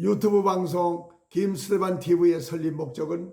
유튜브 방송 김스테반 TV의 설립 목적은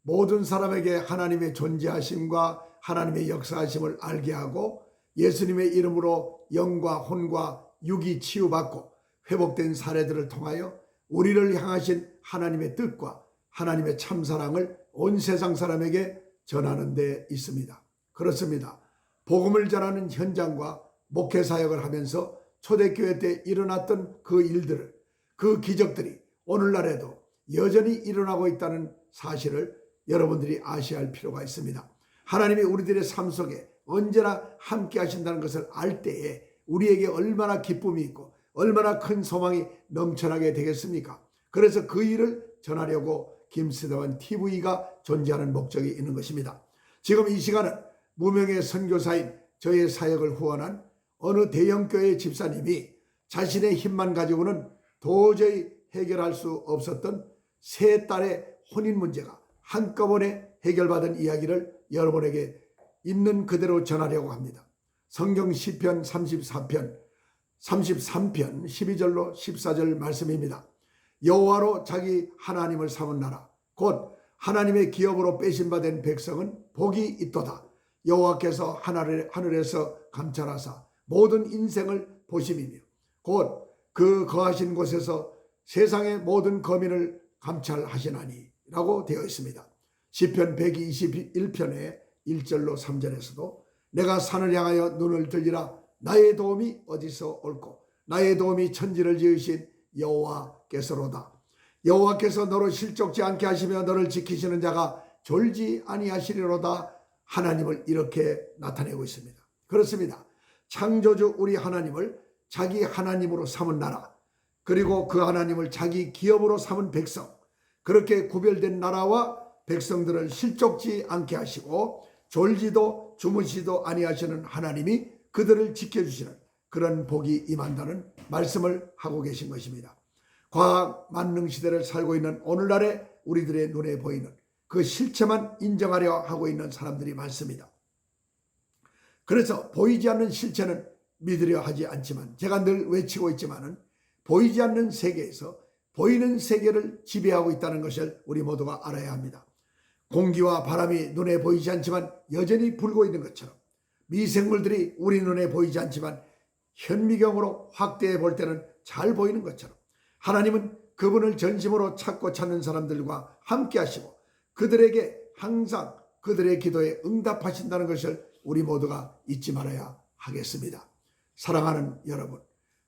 모든 사람에게 하나님의 존재하심과 하나님의 역사하심을 알게 하고 예수님의 이름으로 영과 혼과 육이 치유받고 회복된 사례들을 통하여 우리를 향하신 하나님의 뜻과 하나님의 참사랑을 온 세상 사람에게 전하는 데 있습니다. 그렇습니다. 복음을 전하는 현장과 목회사역을 하면서 초대교회 때 일어났던 그 일들을, 그 기적들이 오늘날에도 여전히 일어나고 있다는 사실을 여러분들이 아셔야 할 필요가 있습니다. 하나님이 우리들의 삶 속에 언제나 함께 하신다는 것을 알 때에 우리에게 얼마나 기쁨이 있고 얼마나 큰 소망이 넘쳐나게 되겠습니까? 그래서 그 일을 전하려고 김스테반 TV가 존재하는 목적이 있는 것입니다. 지금 이 시간은 무명의 선교사인 저의 사역을 후원한 어느 대형교회 집사님이 자신의 힘만 가지고는 도저히 해결할 수 없었던 세 딸의 혼인 문제가 한꺼번에 해결받은 이야기를 여러분에게 있는 그대로 전하려고 합니다. 성경 시편 33편 12절로 14절 말씀입니다. 여호와로 자기 하나님을 삼은 나라 곧 하나님의 기업으로 빼신바된 백성은 복이 있도다. 여호와께서 하늘에서 감찰하사 모든 인생을 보심이며 곧 그 거하신 곳에서 세상의 모든 거민을 감찰하시나니 라고 되어 있습니다. 시편 121편의 1절로 3절에서도 내가 산을 향하여 눈을 들리라 나의 도움이 어디서 올꼬 나의 도움이 천지를 지으신 여호와께서로다. 여호와께서 너를 실족지 않게 하시며 너를 지키시는 자가 졸지 아니하시리로다. 하나님을 이렇게 나타내고 있습니다. 그렇습니다. 창조주 우리 하나님을 자기 하나님으로 삼은 나라, 그리고 그 하나님을 자기 기업으로 삼은 백성, 그렇게 구별된 나라와 백성들을 실족지 않게 하시고 졸지도 주무시도 아니하시는 하나님이 그들을 지켜주시는 그런 복이 임한다는 말씀을 하고 계신 것입니다. 과학 만능 시대를 살고 있는 오늘날의 우리들의 눈에 보이는 그 실체만 인정하려 하고 있는 사람들이 많습니다. 그래서 보이지 않는 실체는 믿으려 하지 않지만, 제가 늘 외치고 있지만은 보이지 않는 세계에서 보이는 세계를 지배하고 있다는 것을 우리 모두가 알아야 합니다. 공기와 바람이 눈에 보이지 않지만 여전히 불고 있는 것처럼, 미생물들이 우리 눈에 보이지 않지만 현미경으로 확대해 볼 때는 잘 보이는 것처럼, 하나님은 그분을 전심으로 찾고 찾는 사람들과 함께 하시고 그들에게 항상 그들의 기도에 응답하신다는 것을 우리 모두가 잊지 말아야 하겠습니다. 사랑하는 여러분,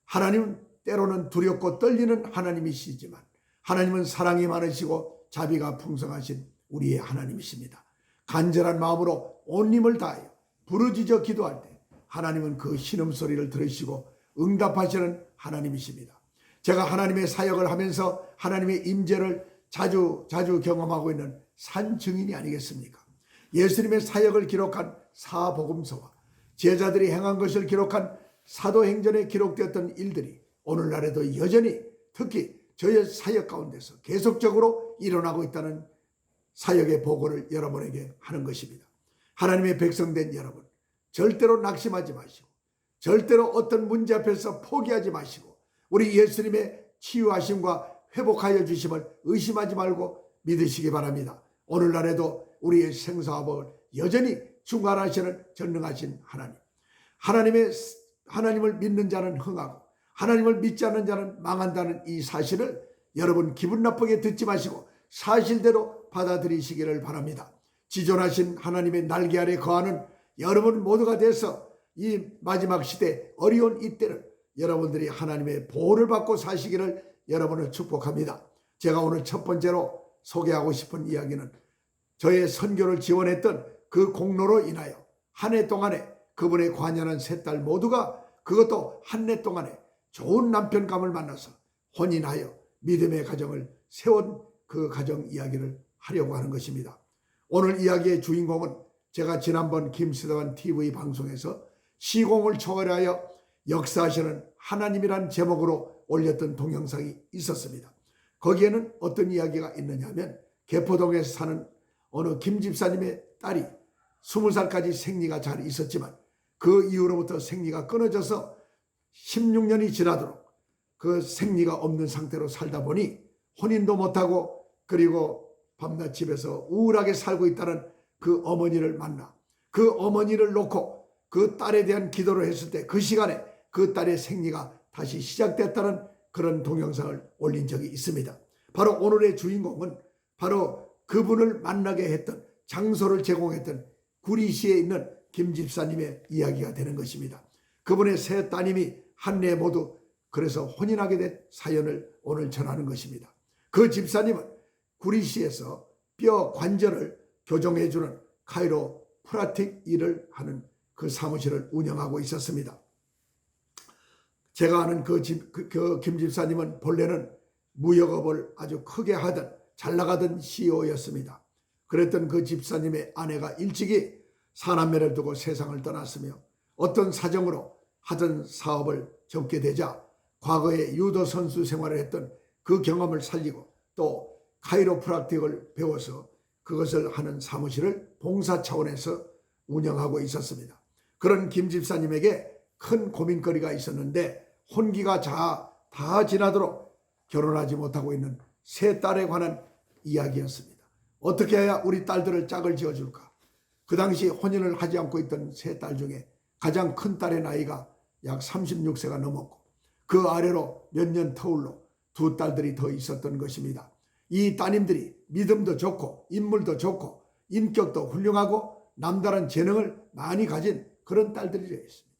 하나님은 때로는 두렵고 떨리는 하나님이시지만 하나님은 사랑이 많으시고 자비가 풍성하신 우리의 하나님이십니다. 간절한 마음으로 온 힘을 다하여 부르짖어 기도할 때 하나님은 그 신음소리를 들으시고 응답하시는 하나님이십니다. 제가 하나님의 사역을 하면서 하나님의 임재를 자주 경험하고 있는 산 증인이 아니겠습니까? 예수님의 사역을 기록한 사복음서와 제자들이 행한 것을 기록한 사도행전에 기록되었던 일들이 오늘날에도 여전히 특히 저의 사역 가운데서 계속적으로 일어나고 있다는 사역의 보고를 여러분에게 하는 것입니다. 하나님의 백성된 여러분, 절대로 낙심하지 마시고 절대로 어떤 문제 앞에서 포기하지 마시고 우리 예수님의 치유하심과 회복하여 주심을 의심하지 말고 믿으시기 바랍니다. 오늘날에도 우리의 생사화복을 여전히 중간하시는 전능하신 하나님을 믿는 자는 흥하고 하나님을 믿지 않는 자는 망한다는 이 사실을 여러분 기분 나쁘게 듣지 마시고 사실대로 받아들이시기를 바랍니다. 지존하신 하나님의 날개 아래 거하는 여러분 모두가 돼서 이 마지막 시대 어려운 이때를 여러분들이 하나님의 보호를 받고 사시기를 여러분을 축복합니다. 제가 오늘 첫 번째로 소개하고 싶은 이야기는 저의 선교를 지원했던 그 공로로 인하여 한 해 동안에 그분의 관연한 세 딸 모두가 그것도 한 해 동안에 좋은 남편감을 만나서 혼인하여 믿음의 가정을 세운 그 가정 이야기를 하려고 하는 것입니다. 오늘 이야기의 주인공은 제가 지난번 김스테반 TV 방송에서 시공을 초월하여 역사하시는 하나님이란 제목으로 올렸던 동영상이 있었습니다. 거기에는 어떤 이야기가 있느냐 하면 개포동에서 사는 어느 김 집사님의 딸이 20살까지 생리가 잘 있었지만 그 이후로부터 생리가 끊어져서 16년이 지나도록 그 생리가 없는 상태로 살다 보니 혼인도 못하고 그리고 밤낮 집에서 우울하게 살고 있다는 그 어머니를 만나 그 어머니를 놓고 그 딸에 대한 기도를 했을 때 그 시간에 그 딸의 생리가 다시 시작됐다는 그런 동영상을 올린 적이 있습니다. 바로 오늘의 주인공은 바로 그분을 만나게 했던 장소를 제공했던 구리시에 있는 김 집사님의 이야기가 되는 것입니다. 그분의 세 따님이 한내 모두 그래서 혼인하게 된 사연을 오늘 전하는 것입니다. 그 집사님은 구리시에서 뼈 관절을 교정해주는 카이로 프라틱 일을 하는 그 사무실을 운영하고 있었습니다. 제가 아는 그 김 집사님은 본래는 무역업을 아주 크게 하던 잘 나가던 CEO였습니다. 그랬던 그 집사님의 아내가 일찍이 사남매를 두고 세상을 떠났으며 어떤 사정으로 하던 사업을 접게 되자 과거에 유도 선수 생활을 했던 그 경험을 살리고 또 카이로프락틱을 배워서 그것을 하는 사무실을 봉사 차원에서 운영하고 있었습니다. 그런 김 집사님에게 큰 고민거리가 있었는데 혼기가 다 지나도록 결혼하지 못하고 있는 세 딸에 관한 이야기였습니다. 어떻게 해야 우리 딸들을 짝을 지어줄까? 그 당시 혼인을 하지 않고 있던 세 딸 중에 가장 큰 딸의 나이가 약 36세가 넘었고 그 아래로 몇 년 터울로 두 딸들이 더 있었던 것입니다. 이 따님들이 믿음도 좋고 인물도 좋고 인격도 훌륭하고 남다른 재능을 많이 가진 그런 딸들이었습니다.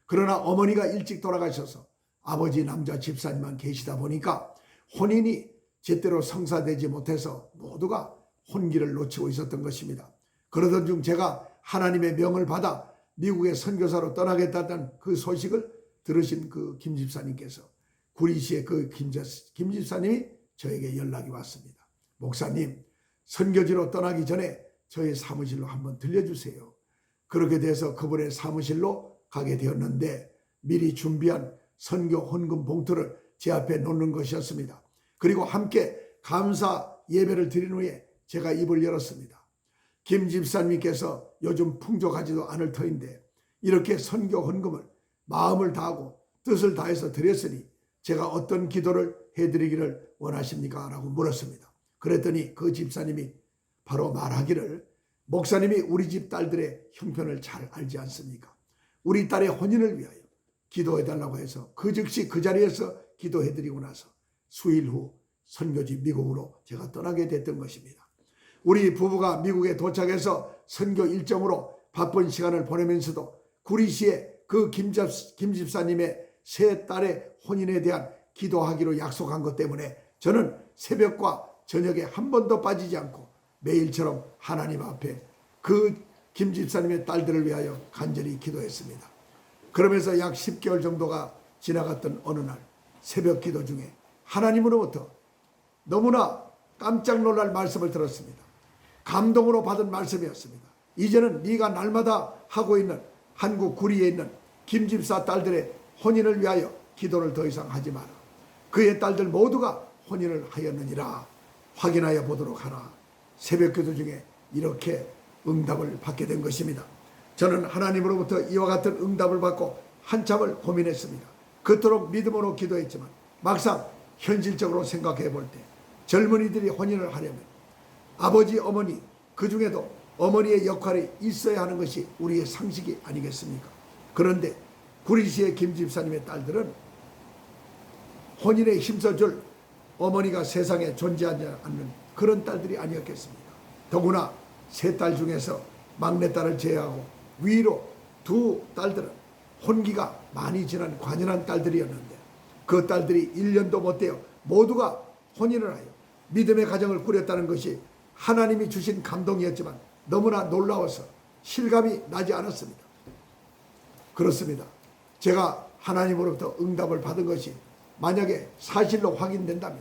그러나 어머니가 일찍 돌아가셔서 아버지 남자 집사님만 계시다 보니까 혼인이 제대로 성사되지 못해서 모두가 혼기를 놓치고 있었던 것입니다. 그러던 중 제가 하나님의 명을 받아 미국의 선교사로 떠나겠다는 그 소식을 들으신 그 김 집사님께서 구리시의 그 김 집사님이 저에게 연락이 왔습니다. 목사님, 선교지로 떠나기 전에 저희 사무실로 한번 들려주세요. 그렇게 돼서 그분의 사무실로 가게 되었는데 미리 준비한 선교 헌금 봉투를 제 앞에 놓는 것이었습니다. 그리고 함께 감사 예배를 드린 후에 제가 입을 열었습니다. 김 집사님께서 요즘 풍족하지도 않을 터인데 이렇게 선교 헌금을 마음을 다하고 뜻을 다해서 드렸으니 제가 어떤 기도를 해드리기를 원하십니까? 라고 물었습니다. 그랬더니 그 집사님이 바로 말하기를 목사님이 우리 집 딸들의 형편을 잘 알지 않습니까? 우리 딸의 혼인을 위하여 기도해달라고 해서 그 즉시 그 자리에서 기도해드리고 나서 수일 후 선교지 미국으로 제가 떠나게 됐던 것입니다. 우리 부부가 미국에 도착해서 선교 일정으로 바쁜 시간을 보내면서도 구리시에 그 김 집사님의 세 딸의 혼인에 대한 기도하기로 약속한 것 때문에 저는 새벽과 저녁에 한 번도 빠지지 않고 매일처럼 하나님 앞에 그 김 집사님의 딸들을 위하여 간절히 기도했습니다. 그러면서 약 10개월 정도가 지나갔던 어느 날 새벽 기도 중에 하나님으로부터 너무나 깜짝 놀랄 말씀을 들었습니다. 감동으로 받은 말씀이었습니다. 이제는 네가 날마다 하고 있는 한국 구리에 있는 김 집사 딸들의 혼인을 위하여 기도를 더 이상 하지 마라. 그의 딸들 모두가 혼인을 하였느니라. 확인하여 보도록 하라. 새벽 기도 중에 이렇게 응답을 받게 된 것입니다. 저는 하나님으로부터 이와 같은 응답을 받고 한참을 고민했습니다. 그토록 믿음으로 기도했지만 막상 현실적으로 생각해 볼 때 젊은이들이 혼인을 하려면 아버지, 어머니, 그 중에도 어머니의 역할이 있어야 하는 것이 우리의 상식이 아니겠습니까? 그런데 구리시의 김 집사님의 딸들은 혼인에 힘써줄 어머니가 세상에 존재하지 않는 그런 딸들이 아니었겠습니까? 더구나 세 딸 중에서 막내딸을 제외하고 위로 두 딸들은 혼기가 많이 지난 관연한 딸들이었는데 그 딸들이 1년도 못 되어 모두가 혼인을 하여 믿음의 가정을 꾸렸다는 것이 하나님이 주신 감동이었지만 너무나 놀라워서 실감이 나지 않았습니다. 그렇습니다. 제가 하나님으로부터 응답을 받은 것이 만약에 사실로 확인된다면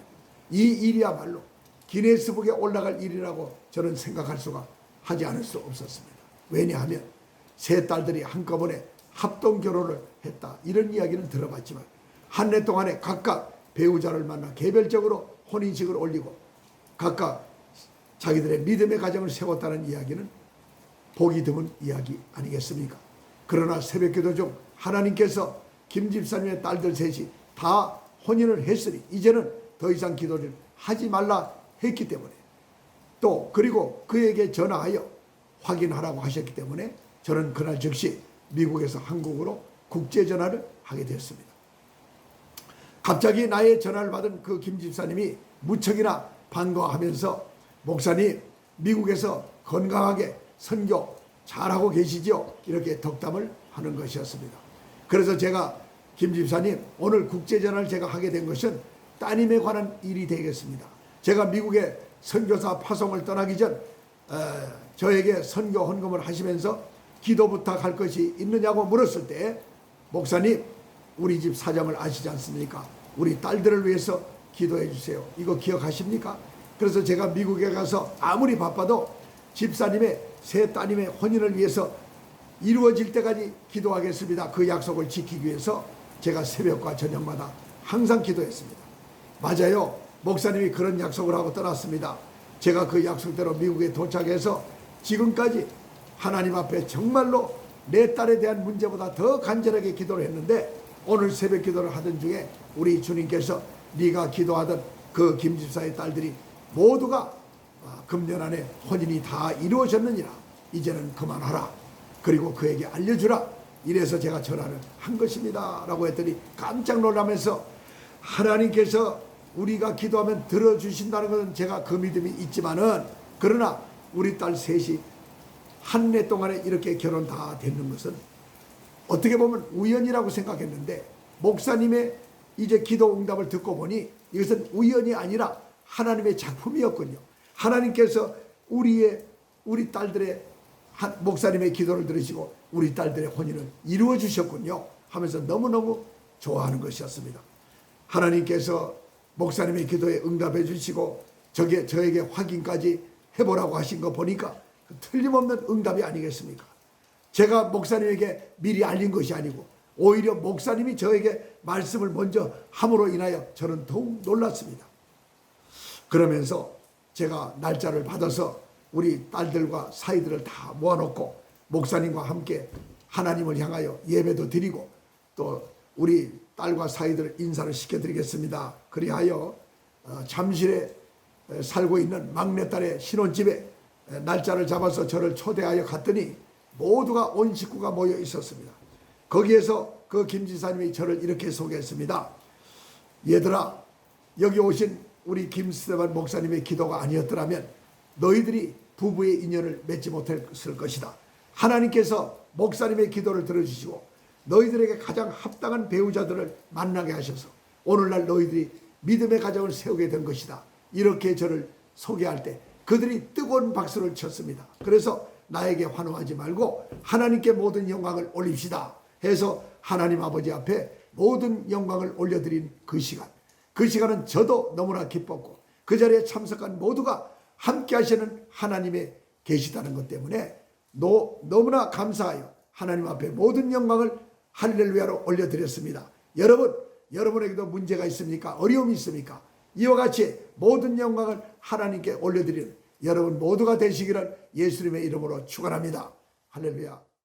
이 일이야말로 기네스북에 올라갈 일이라고 저는 생각할 수가 하지 않을 수 없었습니다. 왜냐하면 세 딸들이 한꺼번에 합동 결혼을 했다 이런 이야기는 들어봤지만 한 해 동안에 각각 배우자를 만나 개별적으로 혼인식을 올리고 각각 자기들의 믿음의 가정을 세웠다는 이야기는 보기 드문 이야기 아니겠습니까? 그러나 새벽기도 중 하나님께서 김 집사님의 딸들 셋이 다 혼인을 했으니 이제는 더 이상 기도를 하지 말라 했기 때문에, 또 그리고 그에게 전화하여 확인하라고 하셨기 때문에 저는 그날 즉시 미국에서 한국으로 국제 전화를 하게 되었습니다. 갑자기 나의 전화를 받은 그 김 집사님이 무척이나 반가워하면서 목사님, 미국에서 건강하게 선교 잘하고 계시죠? 이렇게 덕담을 하는 것이었습니다. 그래서 제가 김 집사님, 오늘 국제전화를 제가 하게 된 것은 따님에 관한 일이 되겠습니다. 제가 미국에 선교사 파송을 떠나기 전 저에게 선교 헌금을 하시면서 기도 부탁할 것이 있느냐고 물었을 때, 목사님, 우리 집 사정을 아시지 않습니까? 우리 딸들을 위해서 기도해 주세요. 이거 기억하십니까? 그래서 제가 미국에 가서 아무리 바빠도 집사님의 세 따님의 혼인을 위해서 이루어질 때까지 기도하겠습니다. 그 약속을 지키기 위해서 제가 새벽과 저녁마다 항상 기도했습니다. 맞아요. 목사님이 그런 약속을 하고 떠났습니다. 제가 그 약속대로 미국에 도착해서 지금까지 하나님 앞에 정말로 내 딸에 대한 문제보다 더 간절하게 기도를 했는데, 오늘 새벽 기도를 하던 중에 우리 주님께서 네가 기도하던 그 김집사의 딸들이 모두가 금년 안에 혼인이 다 이루어졌느니라. 이제는 그만하라. 그리고 그에게 알려주라. 이래서 제가 전화를 한 것입니다 라고 했더니 깜짝 놀라면서, 하나님께서 우리가 기도하면 들어주신다는 것은 제가 그 믿음이 있지만은, 그러나 우리 딸 셋이 한 해 동안에 이렇게 결혼 다 되는 것은 어떻게 보면 우연이라고 생각했는데, 목사님의 이제 기도 응답을 듣고 보니 이것은 우연이 아니라 하나님의 작품이었군요. 하나님께서 우리 딸들의 목사님의 기도를 들으시고 우리 딸들의 혼인을 이루어 주셨군요 하면서 너무너무 좋아하는 것이었습니다. 하나님께서 목사님의 기도에 응답해 주시고 저에게 확인까지 해보라고 하신 거 보니까 틀림없는 응답이 아니겠습니까? 제가 목사님에게 미리 알린 것이 아니고 오히려 목사님이 저에게 말씀을 먼저 함으로 인하여 저는 더욱 놀랐습니다. 그러면서 제가 날짜를 받아서 우리 딸들과 사이들을 다 모아놓고 목사님과 함께 하나님을 향하여 예배도 드리고, 또 우리 딸과 사이들 인사를 시켜드리겠습니다. 그리하여 잠실에 살고 있는 막내딸의 신혼집에 날짜를 잡아서 저를 초대하여 갔더니 모두가 온 식구가 모여 있었습니다. 거기에서 그 김지사님이 저를 이렇게 소개했습니다. 얘들아, 여기 오신 우리 김스테반 목사님의 기도가 아니었더라면 너희들이 부부의 인연을 맺지 못했을 것이다. 하나님께서 목사님의 기도를 들어주시고 너희들에게 가장 합당한 배우자들을 만나게 하셔서 오늘날 너희들이 믿음의 가정을 세우게 된 것이다. 이렇게 저를 소개할 때 그들이 뜨거운 박수를 쳤습니다. 그래서 나에게 환호하지 말고 하나님께 모든 영광을 올립시다 해서 하나님 아버지 앞에 모든 영광을 올려드린 그 시간은 저도 너무나 기뻤고 그 자리에 참석한 모두가 함께 하시는 하나님의 계시다는 것 때문에 너무나 감사하여 하나님 앞에 모든 영광을 할렐루야로 올려드렸습니다. 여러분에게도 문제가 있습니까? 어려움이 있습니까? 이와 같이 모든 영광을 하나님께 올려드리는 여러분 모두가 되시기를 예수님의 이름으로 축원합니다. 할렐루야.